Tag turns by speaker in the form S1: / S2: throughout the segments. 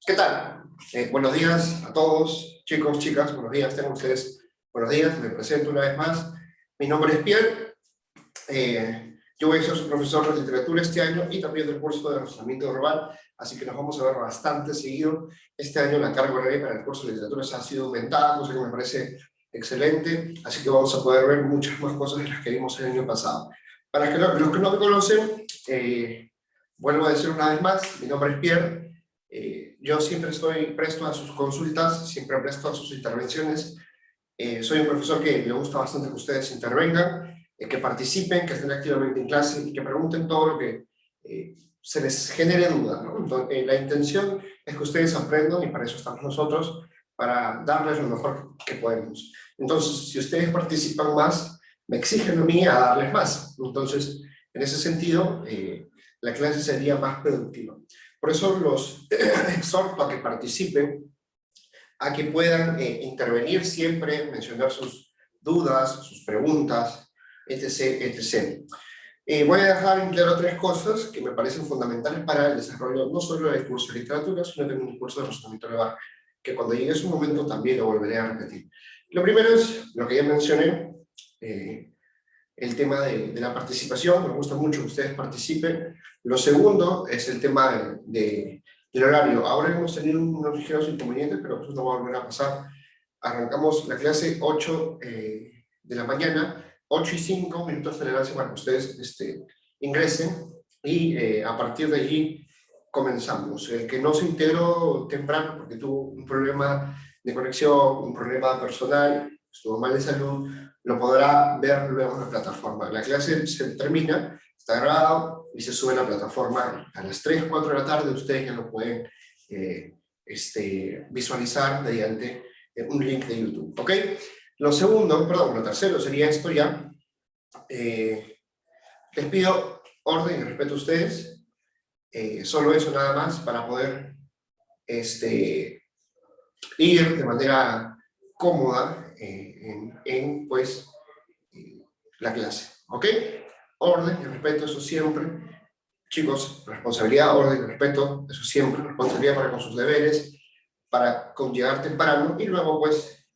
S1: ¿Qué tal? Buenos días a todos, chicos, chicas, buenos días, tengan ustedes buenos días, me presento una vez más. Mi nombre es Pierre, yo voy a ser su profesor de literatura este año y también del curso de razonamiento verbal, así que nos vamos a ver bastante seguido. Este año la carga horaria para el curso de literatura ha sido aumentada, cosa que me parece excelente, así que vamos a poder ver muchas más cosas de las que vimos el año pasado. Para los que no me conocen, vuelvo a decir una vez más, mi nombre es Pierre. Yo siempre estoy presto a sus consultas, siempre presto a sus intervenciones. Soy un profesor que me gusta bastante que ustedes intervengan, que participen, que estén activamente en clase y que pregunten todo lo que se les genere duda, ¿no? Entonces, la intención es que ustedes aprendan y para eso estamos nosotros, para darles lo mejor que podemos. Entonces, si ustedes participan más, me exigen a mí a darles más. Entonces, en ese sentido, la clase sería más productiva. Por eso los exhorto a que participen, a que puedan intervenir siempre, mencionar sus dudas, sus preguntas, etc. etc. Voy a dejar en claro tres cosas que me parecen fundamentales para el desarrollo no solo del curso de literatura, sino también del curso de razonamiento verbal, que cuando llegue su momento también lo volveré a repetir. Lo primero es lo que ya mencioné, el tema de la participación. Me gusta mucho que ustedes participen. Lo segundo es el tema del horario. Ahora hemos tenido unos ligeros inconvenientes, pero eso no va a volver a pasar. Arrancamos la clase 8 de la mañana, 8:05, minutos de tolerancia para que ustedes ingresen, y a partir de allí comenzamos. El que no se integró temprano porque tuvo un problema de conexión, un problema personal, estuvo mal de salud, lo podrá ver luego en la plataforma. La clase se termina, está grabado y se sube a la plataforma a las 3, 4 de la tarde. Ustedes ya lo pueden visualizar mediante un link de YouTube, ¿ok? Lo tercero sería esto ya. Les pido orden y respeto a ustedes. Solo eso nada más para poder ir de manera cómoda pues, la clase, ¿ok? Orden y respeto, eso siempre. Chicos, responsabilidad, orden y respeto, eso siempre. Responsabilidad para con sus deberes, para con llegar temprano, y luego, pues,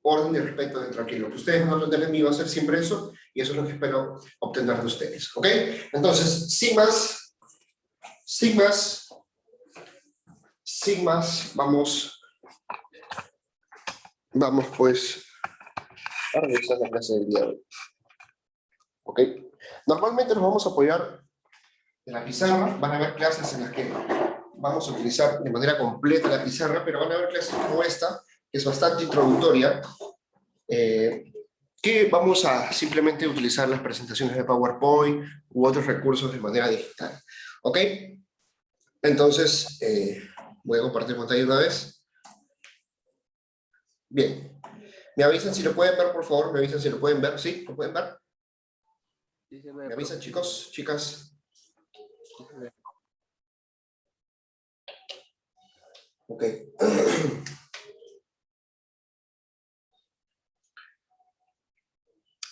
S1: orden y respeto dentro aquí. Lo que ustedes no obtener de mí va a ser siempre eso, y eso es lo que espero obtener de ustedes, ¿ok? Entonces, sin más, vamos pues a revisar la clase del día de hoy. ¿Ok? Normalmente nos vamos a apoyar en la pizarra. Van a haber clases en las que vamos a utilizar de manera completa la pizarra, pero van a haber clases como esta, que es bastante introductoria, que vamos a simplemente utilizar las presentaciones de PowerPoint u otros recursos de manera digital. ¿Ok? Entonces, voy a compartir pantalla una vez. Bien. ¿Me avisan si lo pueden ver, por favor? ¿Me avisan si lo pueden ver? ¿Sí? ¿Lo pueden ver?
S2: Sí,
S1: ¿Me avisan, chicos? ¿Chicas? Ok.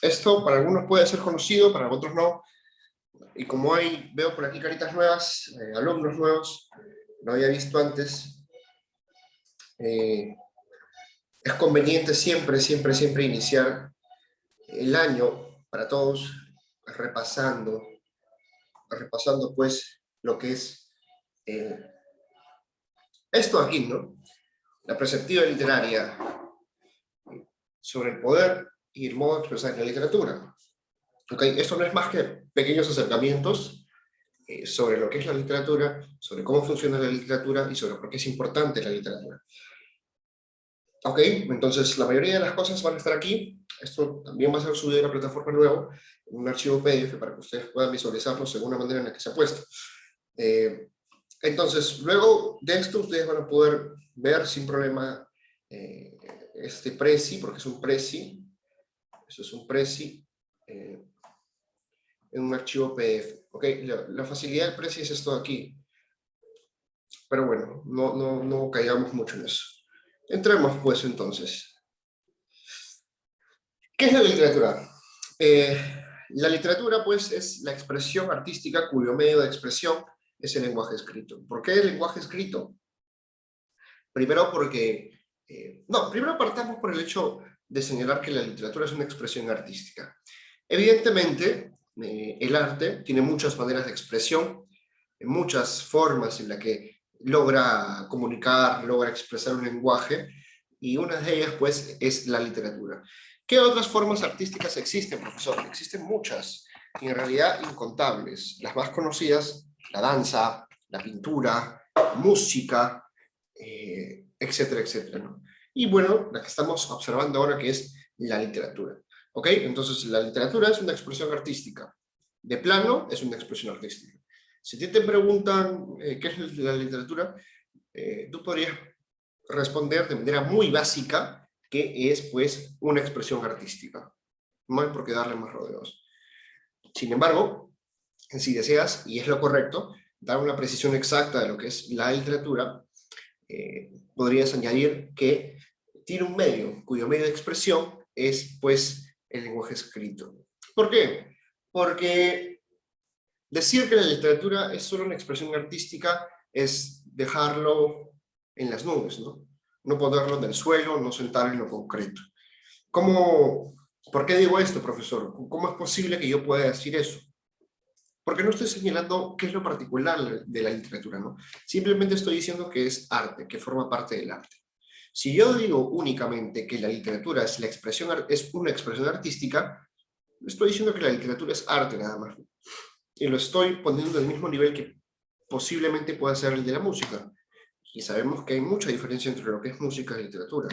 S1: Esto para algunos puede ser conocido, para otros no. Y como veo por aquí caritas nuevas, alumnos nuevos, no había visto antes, es conveniente siempre iniciar el año para todos repasando pues lo que es esto aquí, ¿no? La perspectiva literaria sobre el poder y el modo de expresar la literatura. ¿Okay? Esto no es más que pequeños acercamientos sobre lo que es la literatura, sobre cómo funciona la literatura y sobre por qué es importante la literatura. Ok, entonces la mayoría de las cosas van a estar aquí. Esto también va a ser subido a la plataforma luego, en un archivo PDF para que ustedes puedan visualizarlo según la manera en la que se ha puesto. Entonces, luego de esto ustedes van a poder ver sin problema este Prezi, porque es un Prezi. Eso es un Prezi en un archivo PDF. ¿Ok? La facilidad del Prezi es esto de aquí. Pero bueno, no caigamos mucho en eso. Entremos pues entonces. ¿Qué es la literatura? La literatura pues es la expresión artística cuyo medio de expresión es el lenguaje escrito. ¿Por qué el lenguaje escrito? Primero porque, primero partamos por el hecho de señalar que la literatura es una expresión artística. Evidentemente, el arte tiene muchas maneras de expresión, muchas formas en las que logra comunicar, logra expresar un lenguaje, y una de ellas, pues, es la literatura. ¿Qué otras formas artísticas existen, profesor? Existen muchas, y en realidad incontables. Las más conocidas, la danza, la pintura, la música, etcétera, etcétera, ¿no? Y bueno, la que estamos observando ahora, que es la literatura. ¿Ok? Entonces, la literatura es una expresión artística. De plano, es una expresión artística. Si te preguntan qué es la literatura, tú podrías responder de manera muy básica que es, pues, una expresión artística. No hay por qué darle más rodeos. Sin embargo, si deseas, y es lo correcto, dar una precisión exacta de lo que es la literatura, podrías añadir que tiene un medio, cuyo medio de expresión es, pues, el lenguaje escrito. ¿Por qué? Porque decir que la literatura es solo una expresión artística es dejarlo en las nubes, ¿no? No ponerlo en el suelo, no sentarlo en lo concreto. ¿Por qué digo esto, profesor? ¿Cómo es posible que yo pueda decir eso? Porque no estoy señalando qué es lo particular de la literatura, ¿no? Simplemente estoy diciendo que es arte, que forma parte del arte. Si yo digo únicamente que la literatura es una expresión artística, estoy diciendo que la literatura es arte nada más. Y lo estoy poniendo del mismo nivel que posiblemente pueda ser el de la música. Y sabemos que hay mucha diferencia entre lo que es música y literatura,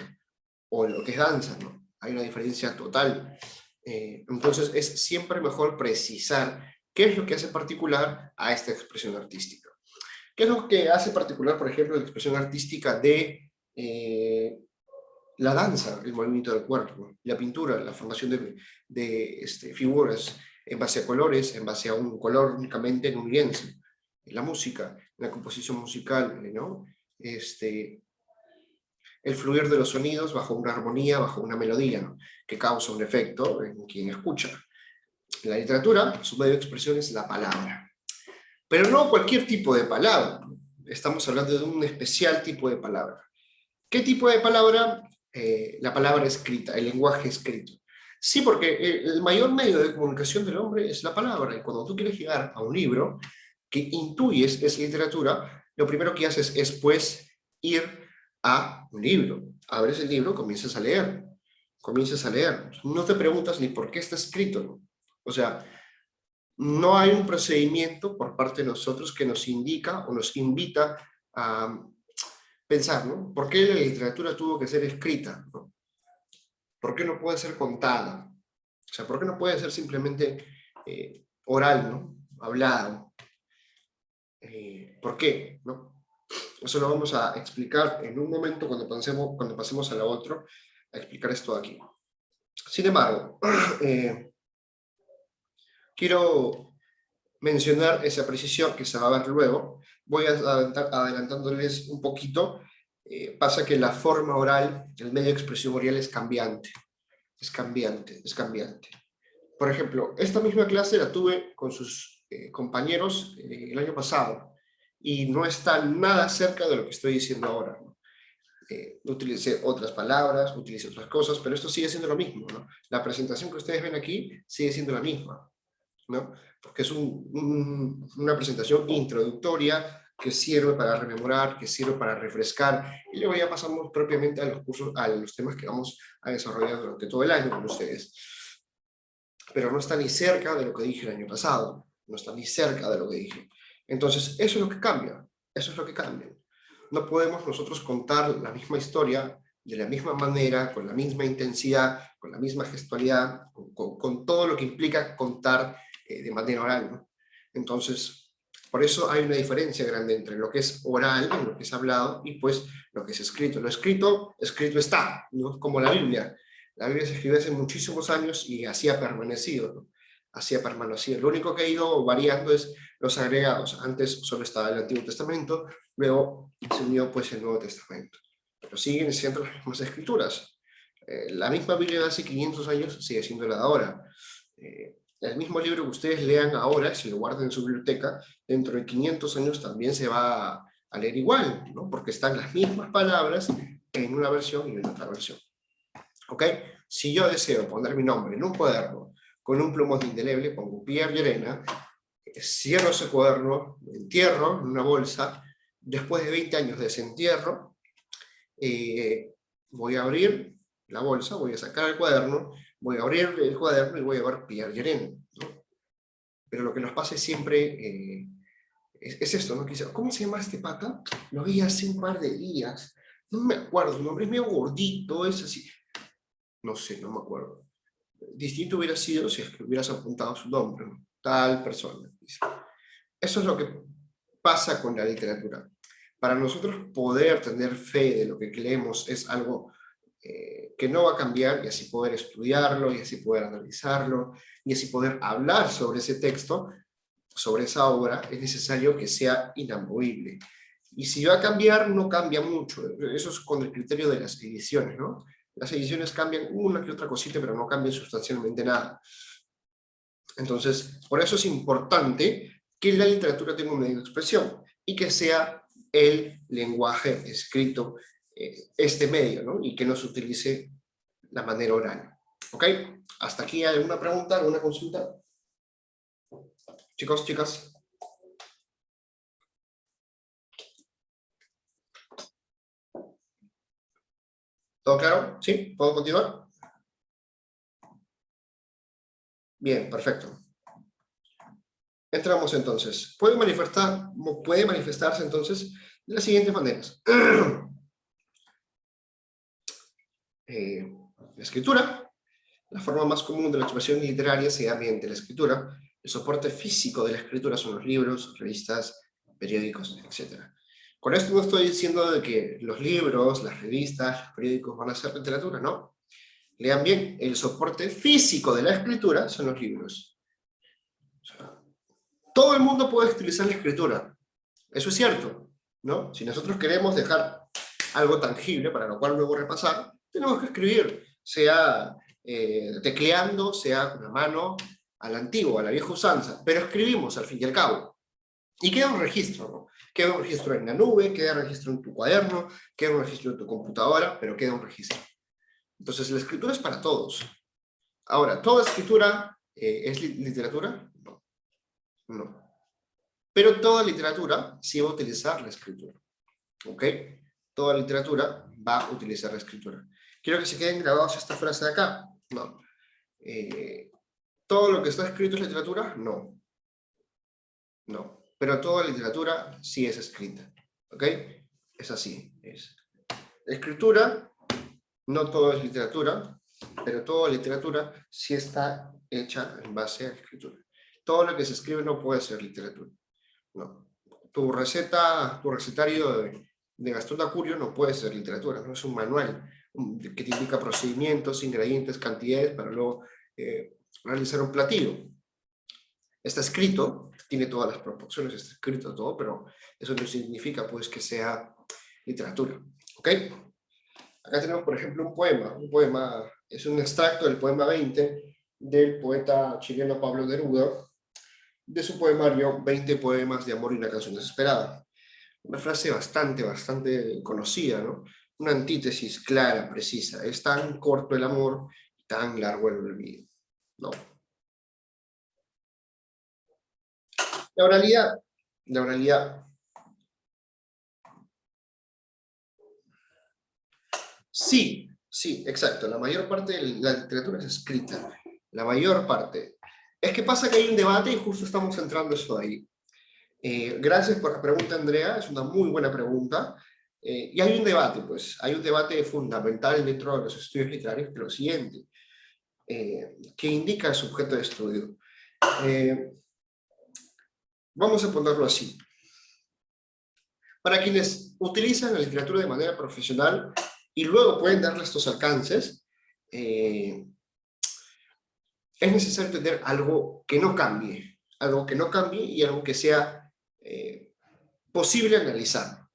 S1: o lo que es danza, ¿no? Hay una diferencia total. Entonces es siempre mejor precisar qué es lo que hace particular a esta expresión artística. ¿Qué es lo que hace particular, por ejemplo, la expresión artística de la danza, el movimiento del cuerpo, la pintura, la formación de figuras en base a colores, en base a un color únicamente en un lienzo, la música, la composición musical, ¿no? El fluir de los sonidos bajo una armonía, bajo una melodía, ¿no? Que causa un efecto en quien escucha. En la literatura, su medio de expresión es la palabra. Pero no cualquier tipo de palabra. Estamos hablando de un especial tipo de palabra. ¿Qué tipo de palabra? La palabra escrita, el lenguaje escrito. Sí, porque el mayor medio de comunicación del hombre es la palabra. Y cuando tú quieres llegar a un libro que intuyes es literatura, lo primero que haces es, pues, ir a un libro. Abres el libro, comienzas a leer. Comienzas a leer. No te preguntas ni por qué está escrito, ¿no? O sea, no hay un procedimiento por parte de nosotros que nos indica o nos invita a pensar, ¿no? ¿Por qué la literatura tuvo que ser escrita, ¿no? ¿Por qué no puede ser contada? O sea, ¿por qué no puede ser simplemente oral, ¿no? Hablado. ¿Por qué? ¿No? Eso lo vamos a explicar en un momento cuando pasemos a lo otro, a explicar esto aquí. Sin embargo, quiero mencionar esa precisión que se va a ver luego. Voy adelantándoles un poquito. Pasa que la forma oral, el medio de expresión oral es cambiante. Es cambiante, es cambiante. Por ejemplo, esta misma clase la tuve con sus compañeros el año pasado y no está nada cerca de lo que estoy diciendo ahora, ¿no? Utilicé otras palabras, utilicé otras cosas, pero esto sigue siendo lo mismo, ¿no? La presentación que ustedes ven aquí sigue siendo la misma, ¿no? Porque es una presentación introductoria que sirve para rememorar, que sirve para refrescar, y luego ya pasamos propiamente a los cursos, a los temas que vamos a desarrollar durante todo el año con ustedes. Pero no está ni cerca de lo que dije el año pasado, no está ni cerca de lo que dije. Entonces, eso es lo que cambia, eso es lo que cambia. No podemos nosotros contar la misma historia de la misma manera, con la misma intensidad, con la misma gestualidad, con todo lo que implica contar de manera oral, ¿no? Entonces, por eso hay una diferencia grande entre lo que es oral, lo que es hablado, y pues lo que es escrito. Lo escrito, escrito está, ¿no? Como la Biblia. La Biblia se escribió hace muchísimos años y así ha permanecido, ¿no? Así ha permanecido. Lo único que ha ido variando es los agregados. Antes solo estaba el Antiguo Testamento, luego se unió pues el Nuevo Testamento. Pero siguen siendo las mismas escrituras. La misma Biblia de hace 500 años sigue siendo la de ahora. El mismo libro que ustedes lean ahora, si lo guardan en su biblioteca, dentro de 500 años también se va a leer igual, ¿no? Porque están las mismas palabras en una versión y en otra versión. ¿Ok? Si yo deseo poner mi nombre en un cuaderno con un plumón indeleble, pongo Pierre Llerena, cierro ese cuaderno, lo entierro en una bolsa, después de 20 años de desentierro, voy a abrir la bolsa, voy a sacar el cuaderno, voy a abrir el cuaderno y voy a ver Pierre Llerena, ¿no? Pero lo que nos pasa siempre es esto, ¿no? ¿Cómo se llama este pata? Lo vi hace un par de días, no me acuerdo, su nombre es medio gordito, es así, no sé, no me acuerdo. Distinto hubiera sido si es que hubieras apuntado su nombre, ¿no? Tal persona. Eso es lo que pasa con la literatura. Para nosotros poder tener fe de lo que leemos es algo que no va a cambiar, y así poder estudiarlo, y así poder analizarlo, y así poder hablar sobre ese texto, sobre esa obra, es necesario que sea inamovible. Y si va a cambiar, no cambia mucho. Eso es con el criterio de las ediciones, ¿no? Las ediciones cambian una que otra cosita, pero no cambian sustancialmente nada. Entonces, por eso es importante que la literatura tenga un medio de expresión y que sea el lenguaje escrito, este medio, ¿no? Y que no se utilice la manera oral. ¿Ok? ¿Hasta aquí hay alguna pregunta, alguna consulta? Chicos, chicas. ¿Todo claro? ¿Sí? ¿Puedo continuar? Bien, perfecto. Entramos entonces. Puede manifestarse entonces de las siguientes maneras. La escritura. La forma más común de la expresión literaria se da mediante la escritura. El soporte físico de la escritura son los libros, revistas, periódicos, etc. Con esto no estoy diciendo de que los libros, las revistas, los periódicos van a ser literatura, ¿no? Lean bien, el soporte físico de la escritura son los libros. O sea, todo el mundo puede utilizar la escritura. Eso es cierto, ¿no? Si nosotros queremos dejar algo tangible para lo cual luego repasar, tenemos que escribir, sea tecleando, sea con la mano, a la antigua, a la vieja usanza, pero escribimos al fin y al cabo. Y queda un registro, ¿no? Queda un registro en la nube, queda un registro en tu cuaderno, queda un registro en tu computadora, pero queda un registro. Entonces la escritura es para todos. Ahora, ¿toda escritura es literatura? No. No. Pero toda literatura sí va a utilizar la escritura. ¿Ok? Toda literatura va a utilizar la escritura. Quiero que se queden grabados esta frase de acá. No. ¿Todo lo que está escrito es literatura? No. No. Pero toda literatura sí es escrita. ¿Ok? Es así. Escritura, no todo es literatura, pero toda literatura sí está hecha en base a escritura. Todo lo que se escribe no puede ser literatura. No. Tu recetario de Gastón Acurio no puede ser literatura, no es un manual que te indica procedimientos, ingredientes, cantidades para luego realizar un platillo. Está escrito, tiene todas las proporciones, está escrito todo, pero eso no significa pues que sea literatura. ¿Ok? Acá tenemos, por ejemplo, un poema es un extracto del poema 20 del poeta chileno Pablo Neruda, de su poemario 20 poemas de amor y una canción desesperada. Una frase bastante conocida, ¿no? Una antítesis clara, precisa. Es tan corto el amor, tan largo el olvido, ¿no? La oralidad. Sí, sí, exacto. La mayor parte de la literatura es escrita. La mayor parte. Es que pasa que hay un debate y justo estamos centrando eso ahí. Gracias por la pregunta, Andrea. Es una muy buena pregunta. Y hay un debate, pues. Hay un debate fundamental dentro de los estudios literarios, que es lo siguiente. Que indica su objeto de estudio. Vamos a ponerlo así. Para quienes utilizan la literatura de manera profesional y luego pueden darle estos alcances, es necesario tener algo que no cambie y algo que sea posible analizar.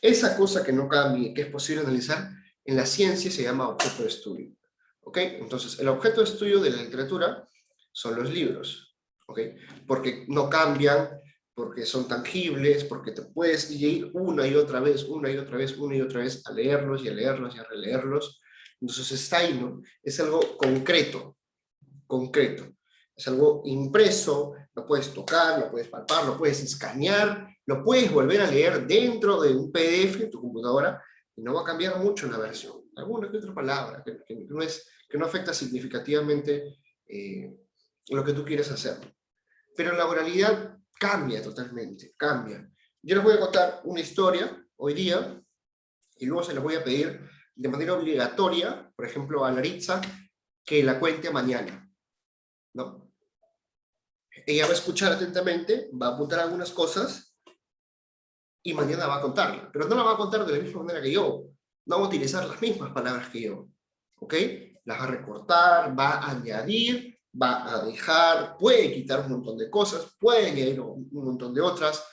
S1: Esa cosa que no cambie, que es posible analizar, en la ciencia se llama objeto de estudio. ¿Ok? Entonces, el objeto de estudio de la literatura son los libros. ¿Ok? Porque no cambian, porque son tangibles, porque te puedes ir una y otra vez, una y otra vez, una y otra vez a leerlos y a leerlos y a releerlos. Entonces está ahí, ¿no? Es algo concreto, concreto. Es algo impreso, lo puedes tocar, lo puedes palpar, lo puedes escanear, lo puedes volver a leer dentro de un PDF en tu computadora y no va a cambiar mucho la versión. Alguna que otra palabra que no afecta significativamente lo que tú quieres hacer. Pero la oralidad cambia totalmente, cambia. Yo les voy a contar una historia hoy día y luego se les voy a pedir de manera obligatoria, por ejemplo, a Laritza, que la cuente mañana, ¿no? Ella va a escuchar atentamente, va a apuntar algunas cosas y mañana va a contarla. Pero no la va a contar de la misma manera que yo. No va a utilizar las mismas palabras que yo. ¿Ok? Las va a recortar, va a añadir, va a dejar, puede quitar un montón de cosas, puede añadir un montón de otras,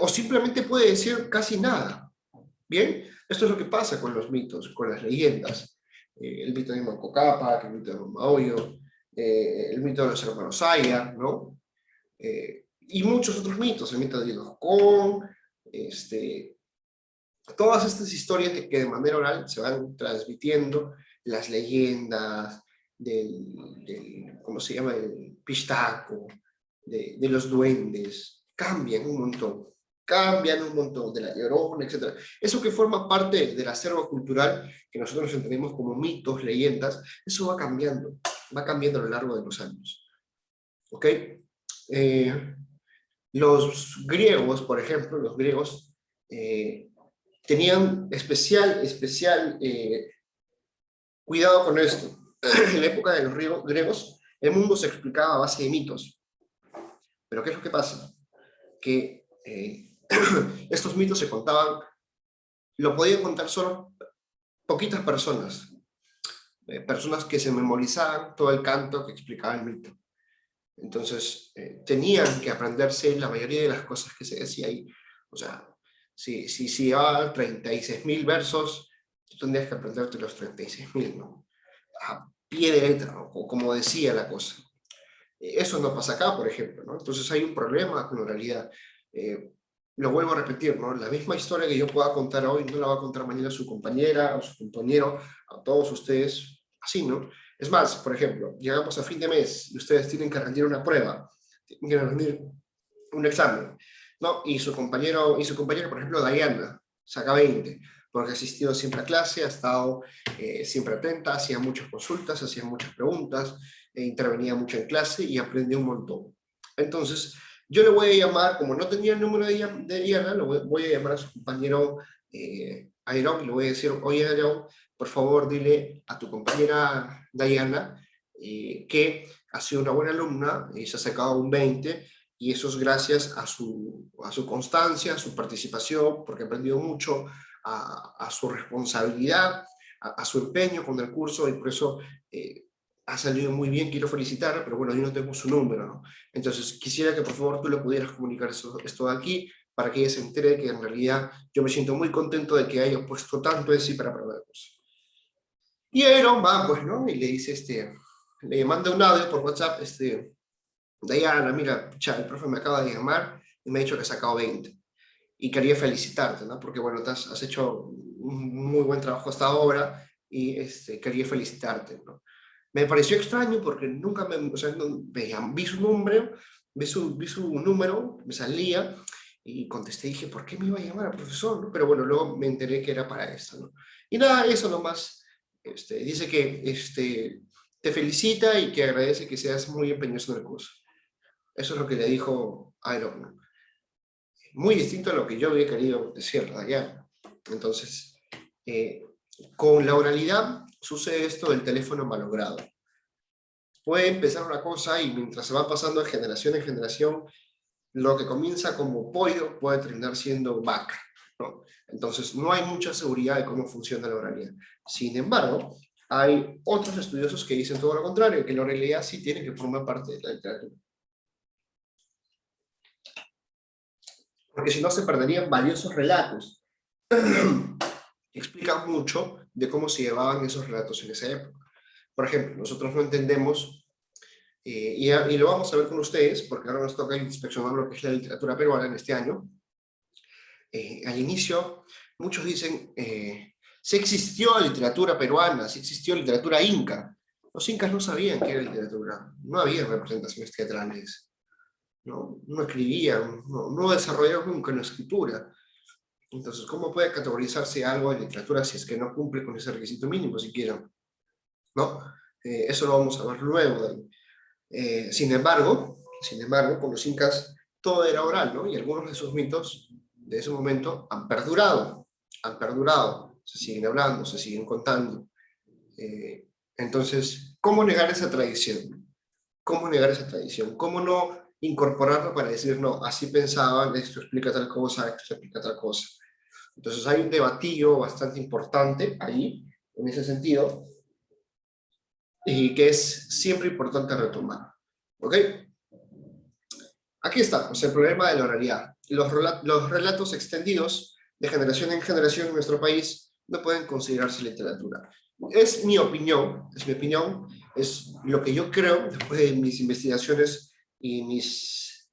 S1: o simplemente puede decir casi nada. ¿Bien? Esto es lo que pasa con los mitos, con las leyendas. El mito de Manco Cápac, el mito de Maoyo, el mito de los hermanos Aya, ¿no? Y muchos otros mitos, el mito de Dinocón, todas estas historias que de manera oral se van transmitiendo, las leyendas ¿cómo se llama? El pistaco, de los duendes, cambian un montón, de la Llorona, etc. Eso que forma parte del acervo cultural que nosotros entendemos como mitos, leyendas, eso va cambiando a lo largo de los años. ¿Ok? Los griegos, por ejemplo, los griegos tenían especial cuidado con esto. En la época de los griegos, el mundo se explicaba a base de mitos. Pero ¿qué es lo que pasa? Que estos mitos se contaban, lo podían contar solo poquitas personas, personas que se memorizaban todo el canto que explicaba el mito. Entonces, tenían que aprenderse la mayoría de las cosas que se decía ahí. O sea, si llevaba 36.000 versos, tú tendrías que aprenderte los 36.000, ¿no? A pie de letra, ¿no? O como decía la cosa. Eso no pasa acá, por ejemplo, ¿no? Entonces hay un problema con la oralidad. Lo vuelvo a repetir, ¿no? La misma historia que yo pueda contar hoy no la va a contar mañana su compañera o su compañero, a todos ustedes, así, ¿no? Es más, por ejemplo, llegamos a fin de mes y ustedes tienen que rendir una prueba, tienen que rendir un examen, ¿no? Y su compañera, por ejemplo, Diana, saca 20, porque ha asistido siempre a clase, ha estado siempre atenta, hacía muchas consultas, hacía muchas preguntas, intervenía mucho en clase y aprendió un montón. Entonces, yo le voy a llamar, como no tenía el número de Diana, voy a llamar a su compañero Iron y le voy a decir, oye Iron, por favor dile a tu compañera Diana que ha sido una buena alumna y se ha sacado un 20 y eso es gracias a su constancia, a su participación, porque ha aprendido mucho, a su responsabilidad, a su empeño con el curso y por eso ha salido muy bien, quiero felicitarla, pero bueno, yo no tengo su número, ¿no? Entonces quisiera que por favor tú le pudieras comunicar esto de aquí para que ella se entere que en realidad yo me siento muy contento de que haya puesto tanto en sí para aprender cosas. Y Aaron va, pues, ¿no? Y le dice, le manda un audio por WhatsApp, Diana, mira, el profe me acaba de llamar y me ha dicho que ha sacado 20 y quería felicitarte, ¿no? Porque bueno, has hecho un muy buen trabajo hasta ahora y quería felicitarte, ¿no? Me pareció extraño porque nunca o sea, vi su número, vi su número, me salía y contesté y dije, ¿por qué me iba a llamar al profesor? ¿No? Pero bueno, luego me enteré que era para esto, ¿no? Y nada, eso nomás, dice que te felicita y que agradece que seas muy empeñoso en el curso. Eso es lo que le dijo Iron, ¿no? Muy distinto a lo que yo había querido decir allá. Entonces, con la oralidad sucede esto del teléfono malogrado. Puede empezar una cosa y mientras se va pasando de generación en generación, lo que comienza como pollo puede terminar siendo vaca, ¿no? Entonces, no hay mucha seguridad de cómo funciona la oralidad. Sin embargo, hay otros estudiosos que dicen todo lo contrario, que la oralidad sí tiene que formar parte de la literatura. Porque si no se perderían valiosos relatos. Explican mucho de cómo se llevaban esos relatos en esa época. Por ejemplo, nosotros no entendemos y lo vamos a ver con ustedes, porque ahora nos toca inspeccionar lo que es la literatura peruana en este año. Al inicio, muchos dicen, sí existió literatura peruana, sí existió literatura inca. Los incas no sabían qué era literatura, no había representaciones teatrales, no escribían, no desarrollaron nunca una escritura. Entonces, ¿cómo puede categorizarse algo en literatura si es que no cumple con ese requisito mínimo siquiera? ¿No? Eso lo vamos a ver luego. Sin embargo, con los incas todo era oral, ¿no? Y algunos de sus mitos de ese momento han perdurado, se siguen hablando, se siguen contando. Entonces, ¿cómo negar esa tradición? ¿Cómo negar esa tradición? ¿Cómo no incorporarlo para decir, no, así pensaban, esto explica tal cosa, esto explica tal cosa? Entonces hay un debatillo bastante importante ahí, en ese sentido, y que es siempre importante retomar. ¿Ok? Aquí está, pues, el problema de la oralidad. Los relatos extendidos de generación en generación en nuestro país no pueden considerarse literatura. Es mi opinión, es lo que yo creo después de mis investigaciones y mis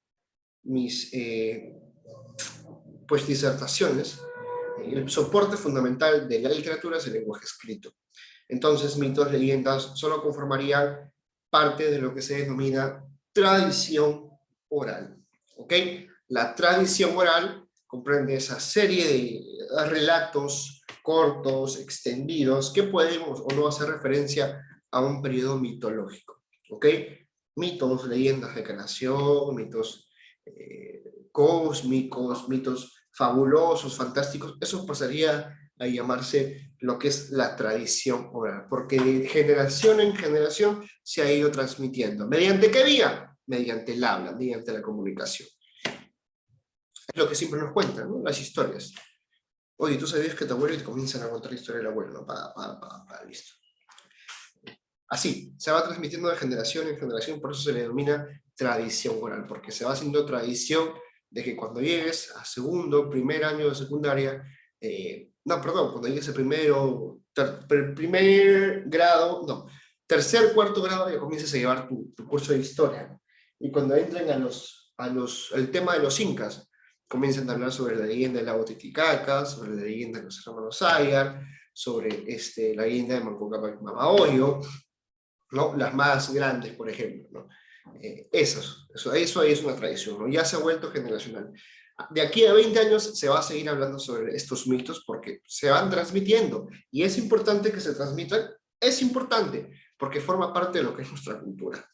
S1: pues, disertaciones. El soporte fundamental de la literatura es el lenguaje escrito. Entonces, mitos, leyendas, solo conformarían parte de lo que se denomina tradición oral. ¿Ok? La tradición oral comprende esa serie de relatos cortos, extendidos, que pueden o no hacer referencia a un periodo mitológico. ¿Ok? Mitos, leyendas de creación, mitos cósmicos, mitos fabulosos, fantásticos, eso pasaría a llamarse lo que es la tradición oral, porque de generación en generación se ha ido transmitiendo. ¿Mediante qué vía? Mediante el habla, mediante la comunicación. Es lo que siempre nos cuentan, ¿no? Las historias. Oye, ¿tú sabías que tu abuelo y te comienzan a contar la historia del abuelo? ¿No? Listo. Así, se va transmitiendo de generación en generación, por eso se le denomina tradición oral, porque se va haciendo tradición de que cuando llegues a segundo, primer año de secundaria, cuando llegues a primer grado, no, tercer, cuarto grado, ya comienzas a llevar tu curso de historia. Y cuando entren al tema de los incas, comienzan a hablar sobre la leyenda del lago Titicaca, sobre la leyenda de los hermanos Ayar, sobre la leyenda de Manco Cápac Mamaoyo, ¿no? Las más grandes, por ejemplo, ¿no? Eso es una tradición, ¿no? Ya se ha vuelto generacional. De aquí a 20 años se va a seguir hablando sobre estos mitos porque se van transmitiendo y es importante que se transmitan, es importante porque forma parte de lo que es nuestra cultura.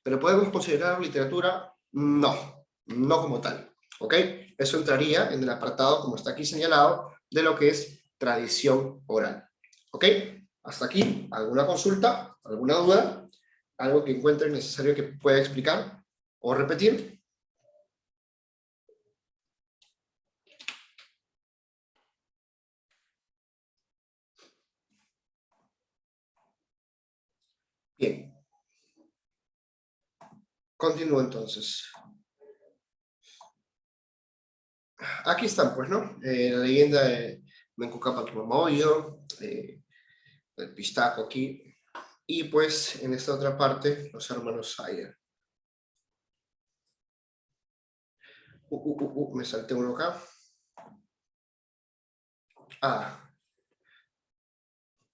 S1: Pero ¿podemos considerar literatura? No como tal, ¿ok? Eso entraría en el apartado, como está aquí señalado, de lo que es tradición oral, ¿ok? Hasta aquí, ¿alguna consulta? ¿Alguna duda? ¿Algo que encuentre necesario que pueda explicar o repetir? Bien. Continúo entonces. Aquí están, pues, ¿no? La leyenda de Manco Cápac Mamaoyo, el pistaco aquí, y pues en esta otra parte, los hermanos Sayer. Me salté uno acá.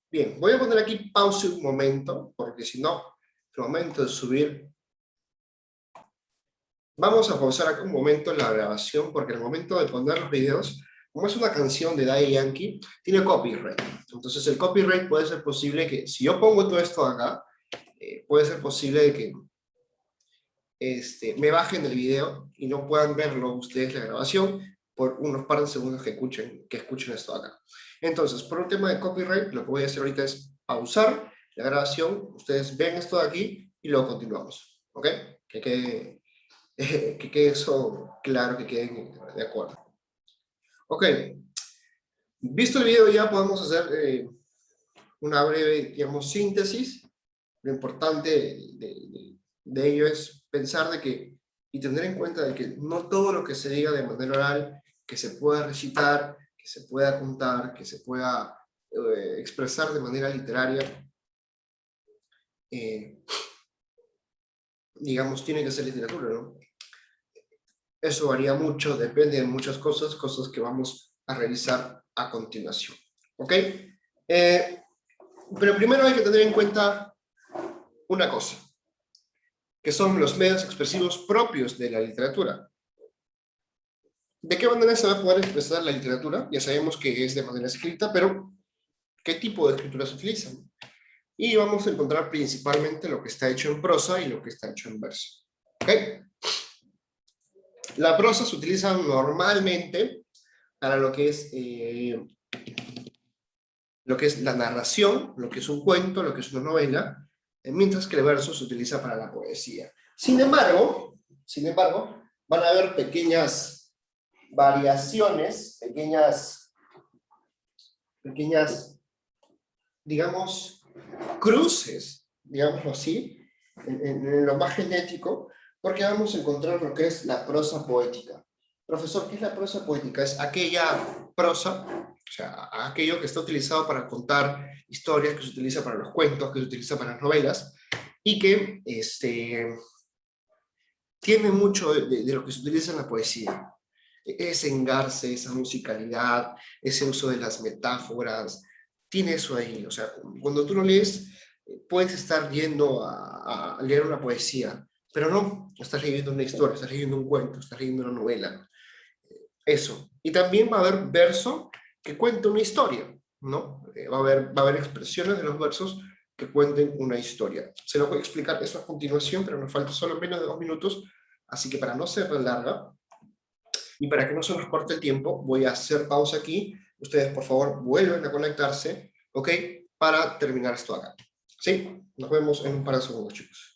S1: Bien, voy a poner aquí pausa un momento, porque si no, el momento de subir. Vamos a pausar acá un momento la grabación, porque el momento de poner los videos, como es una canción de Daddy Yankee, tiene copyright. Entonces el copyright puede ser posible que, si yo pongo todo esto acá, puede ser posible de que me bajen el video y no puedan verlo ustedes la grabación por unos par de segundos que escuchen esto acá. Entonces, por un tema de copyright, lo que voy a hacer ahorita es pausar la grabación, ustedes ven esto de aquí y luego continuamos, ¿ok? Que quede eso claro, que queden de acuerdo. Ok, visto el video ya podemos hacer una breve, digamos, síntesis. Lo importante de ello es pensar de que, y tener en cuenta de que no todo lo que se diga de manera oral, que se pueda recitar, que se pueda contar, que se pueda expresar de manera literaria, digamos, tiene que ser literatura, ¿no? Eso varía mucho, depende de muchas cosas, cosas que vamos a revisar a continuación. ¿Ok? Pero primero hay que tener en cuenta una cosa, que son los medios expresivos propios de la literatura. ¿De qué manera se va a poder expresar la literatura? Ya sabemos que es de manera escrita, pero ¿qué tipo de escritura se utiliza? Y vamos a encontrar principalmente lo que está hecho en prosa y lo que está hecho en verso. ¿Ok? La prosa se utiliza normalmente para lo que es la narración, lo que es un cuento, lo que es una novela, mientras que el verso se utiliza para la poesía. Sin embargo, van a haber pequeñas variaciones, pequeñas, digamos, cruces, digámoslo así, en lo más genético, porque vamos a encontrar lo que es la prosa poética. Profesor, ¿qué es la prosa poética? Es aquella prosa, o sea, aquello que está utilizado para contar historias, que se utiliza para los cuentos, que se utiliza para las novelas, y que tiene mucho de lo que se utiliza en la poesía. Ese engarce, esa musicalidad, ese uso de las metáforas, tiene eso ahí. O sea, cuando tú lo lees, puedes estar yendo a leer una poesía, pero no, estás leyendo una historia, estás leyendo un cuento, estás leyendo una novela. Eso. Y también va a haber verso que cuente una historia, ¿no? Va a haber expresiones de los versos que cuenten una historia. Se los voy a explicar eso a continuación, pero nos falta solo menos de 2 minutos, así que para no ser larga, y para que no se nos corte el tiempo, voy a hacer pausa aquí. Ustedes, por favor, vuelven a conectarse, ¿ok? Para terminar esto acá. ¿Sí? Nos vemos en un par de segundos, chicos.